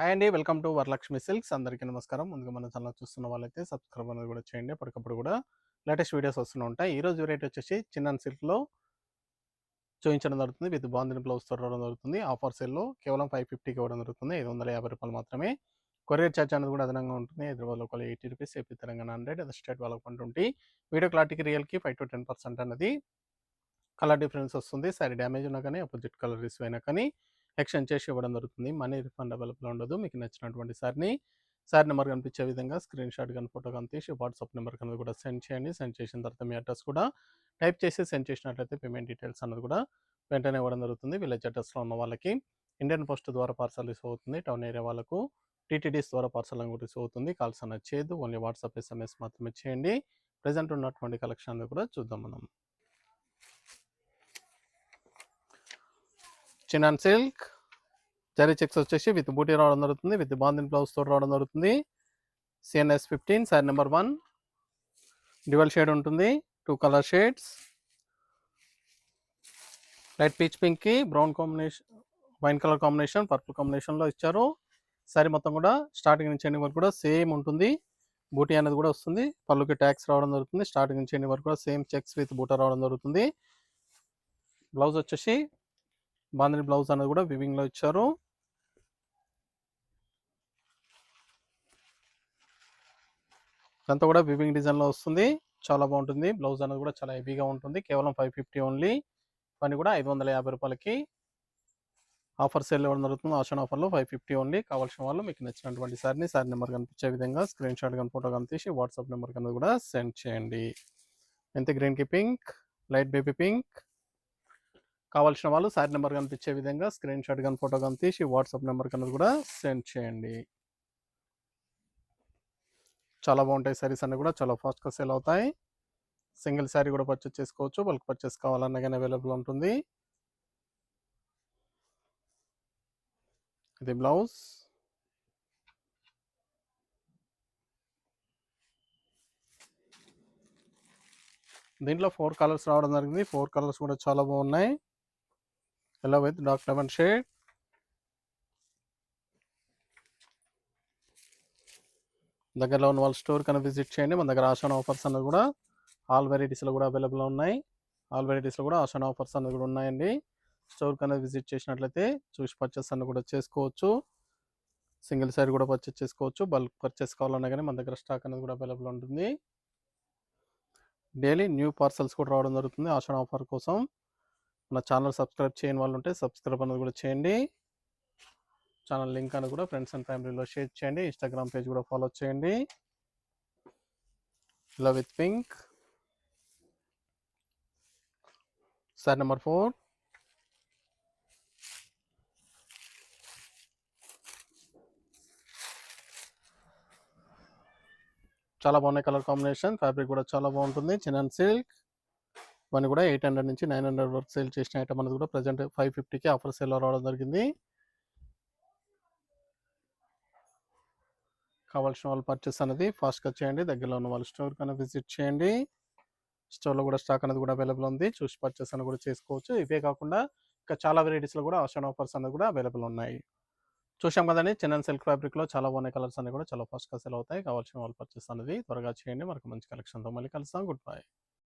Hi అండి. Welcome to Varalakshmi silks. అందరికీ నమస్కారం. ముందుగా మన ఛానల్ చూస్తున్న వాళ్ళైతే సబ్స్క్రైబ్ అనేది కూడా చేయండి. అప్పటికప్పుడు కూడా లేటెస్ట్ వీడియోస్ వస్తూనే ఉంటాయి. ఈరోజు వెరైటీ వచ్చేసి చిన్నన్ సిల్క్లో చూపించడం జరుగుతుంది. విత్ బాందిని బ్లౌజ్తో రావడం జరుగుతుంది. ఆఫర్ సేల్లో కేవలం 550కి ఇవ్వడం జరుగుతుంది. రూ. 550 మాత్రమే. కొరియర్ ఛార్జ్ అనేది కూడా అదనంగా ఉంటుంది. హైదరాబాద్ లోకల్ రూ. 80, ఏపీ తెలంగాణ 100, అదర్ స్టేట్ వాళ్ళకి 120. వీడియో క్లారిటీకి రియల్కి 5 to 10% అనేది కలర్ డిఫరెన్స్ వస్తుంది. సారీ డ్యామేజ్ ఉన్నా కానీ అపోజిట్ కలర్ రిసీవ్ అయినా కానీ ఎక్స్చేంజ్ చేసి ఇవ్వడం జరుగుతుంది. మనీ రిఫండ్ అవైలబుల్ ఉండదు. మీకు నచ్చినటువంటి సారీ నెంబర్ కనిపించే విధంగా స్క్రీన్ షాట్ కానీ ఫోటో కానీ తీసి వాట్సాప్ నెంబర్ కనుక కూడా సెండ్ చేయండి. సెండ్ చేసిన తర్వాత మీ అడ్రస్ కూడా టైప్ చేసి సెండ్ చేసినట్లయితే పేమెంట్ డీటెయిల్స్ అన్నది కూడా వెంటనే ఇవ్వడం జరుగుతుంది. విలేజ్ అడ్రస్లో ఉన్న వాళ్ళకి ఇండియన్ పోస్ట్ ద్వారా పార్సల్ రిసీవ్ అవుతుంది. టౌన్ ఏరియా వాళ్ళకు టీటీడీస్ ద్వారా పార్సల్ కూడా రిసీవ్ అవుతుంది. కాల్స్ అన్నది చేయదు. ఓన్లీ వాట్సాప్ SMS మాత్రమే చేయండి. ప్రజెంట్ ఉన్నటువంటి కలెక్షన్ కూడా చూద్దాం మనం. చినాన్ సిల్క్ జరీ చెక్స్ వచ్చేసి విత్ బూటీ రావడం జరుగుతుంది. విత్ బాందిన్ బ్లౌజ్ తో రావడం జరుగుతుంది. CNS 15 sorry number 1 dual shade ఉంటుంది. 2 colour shades light peach pink కి brown combination, wine colour combination, purple combination లో ఇచ్చారు. సారీ మొత్తం కూడా స్టార్టింగ్ నుంచి ఎండింగ్ వరకు కూడా సేమ్ ఉంటుంది. బూటీ అనేది కూడా వస్తుంది. పళ్ళుకి ట్యాక్స్ రావడం జరుగుతుంది. స్టార్టింగ్ నుంచి ఎండింగ్ వరకు కూడా సేమ్ చెక్స్ విత్ బూటా రావడం జరుగుతుంది. బ్లౌజ్ వచ్చేసి బాందిని బ్లౌజ్ అనేది కూడా వివింగ్ లో ఇచ్చారు. అంతా కూడా వివింగ్ డిజైన్ లో వస్తుంది. చాలా బాగుంటుంది. బ్లౌజ్ అనేది కూడా చాలా హెవీగా ఉంటుంది. కేవలం 550 ఓన్లీ. పని కూడా రూ. 550కి ఆఫర్ సేల్ ఇవ్వడం జరుగుతుంది. ఆషన్ ఆఫర్లో 550 ఓన్లీ. కావాల్సిన వాళ్ళు మీకు నచ్చినటువంటి సారీ నెంబర్ కనిపించే విధంగా స్క్రీన్ షాట్ కానీ ఫోటో కానీ తీసి వాట్సాప్ నెంబర్ కన్నా కూడా సెండ్ చేయండి. ఎంత గ్రీన్ కి పింక్, లైట్ బేబీ పింక్. కావాల్సిన వాళ్ళు సారీ నెంబర్ కనిపించే విధంగా స్క్రీన్ షాట్ కానీ ఫోటో కానీ తీసి వాట్సాప్ నెంబర్ కన్నా కూడా సెండ్ చేయండి. చాలా బాగుంటాయి. సారీస్ అన్నీ కూడా చాలా ఫాస్ట్గా సేల్ అవుతాయి. సింగిల్ శారీ కూడా పర్చేస్ చేసుకోవచ్చు. బల్క్ పర్చేస్ కావాలన్నా కానీ అవైలబుల్ ఉంటుంది. ఇది బ్లౌజ్. దీంట్లో 4 కలర్స్ రావడం జరిగింది. 4 కలర్స్ కూడా చాలా బాగున్నాయి. Yellow with dark lemon shade, దగ్గరలో ఉన్న వాళ్ళ స్టోర్ కన్నా విజిట్ చేయండి. మన దగ్గర ఆషన్ ఆఫర్స్ అన్నది కూడా ఆల్ వెరైటీస్లో కూడా అవైలబుల్ ఉన్నాయి. ఆల్ వెరైటీస్లో కూడా ఆషన్ ఆఫర్స్ అన్నది కూడా ఉన్నాయండి. స్టోర్ కన్నా విజిట్ చేసినట్లయితే చూసి పర్చేస్ అన్న కూడా చేసుకోవచ్చు. సింగిల్ సారీ కూడా పర్చేస్ చేసుకోవచ్చు. బల్క్ పర్చేస్ కావాలన్నా కానీ మన దగ్గర స్టాక్ అనేది కూడా అవైలబుల్ ఉంటుంది. డైలీ న్యూ పార్సల్స్ కూడా రావడం జరుగుతుంది. ఆషన్ ఆఫర్ కోసం మన ఛానల్ సబ్స్క్రైబ్ చేయని వాళ్ళు ఉంటే సబ్స్క్రైబ్ అనేది కూడా చేయండి. ఛానల్ లింక్ అని కూడా ఫ్రెండ్స్ అండ్ ఫ్యామిలీలో షేర్ చేయండి. ఇన్స్టాగ్రామ్ పేజ్ కూడా ఫాలో చేయండి. Love with pink sorry number 4. చాలా బాగున్నాయి కలర్ కాంబినేషన్. ఫ్యాబ్రిక్ కూడా చాలా బాగుంటుంది. చినాన్ సిల్క్ ఇవన్నీ కూడా 800 నుంచి 900 వరకు సేల్ చేసిన ఐటమ్ అనేది కూడా ప్రజెంట్ 550కి ఆఫర్ సేల్ రావడం జరిగింది. కావాల్సిన వాళ్ళు పర్చేస్ అనేది ఫాస్ట్గా చేయండి. దగ్గరలో ఉన్న వాళ్ళ స్టోర్ కన్నా విజిట్ చేయండి. స్టోర్లో కూడా స్టాక్ అనేది కూడా అవైలబుల్ ఉంది. చూసి పర్చేస్ అనేది కూడా చేసుకోవచ్చు. ఇవే కాకుండా ఇంకా చాలా వెరైటీస్లో కూడా ఆషన్ ఆఫర్స్ అనేది కూడా అవైలబుల్ ఉన్నాయి. చూసాం కదండి, చిన్న సిల్క్ ఫ్యాబ్రిక్లో చాలా బాగున్నాయి కలర్స్ అనేవి కూడా చాలా ఫాస్ట్గా సేల్ అవుతాయి. కావాల్సిన వాళ్ళు పర్చేస్ అనేది త్వరగా చేయండి. మనకు మంచి కలెక్షన్తో మళ్ళీ కలుస్తాం. Good bye.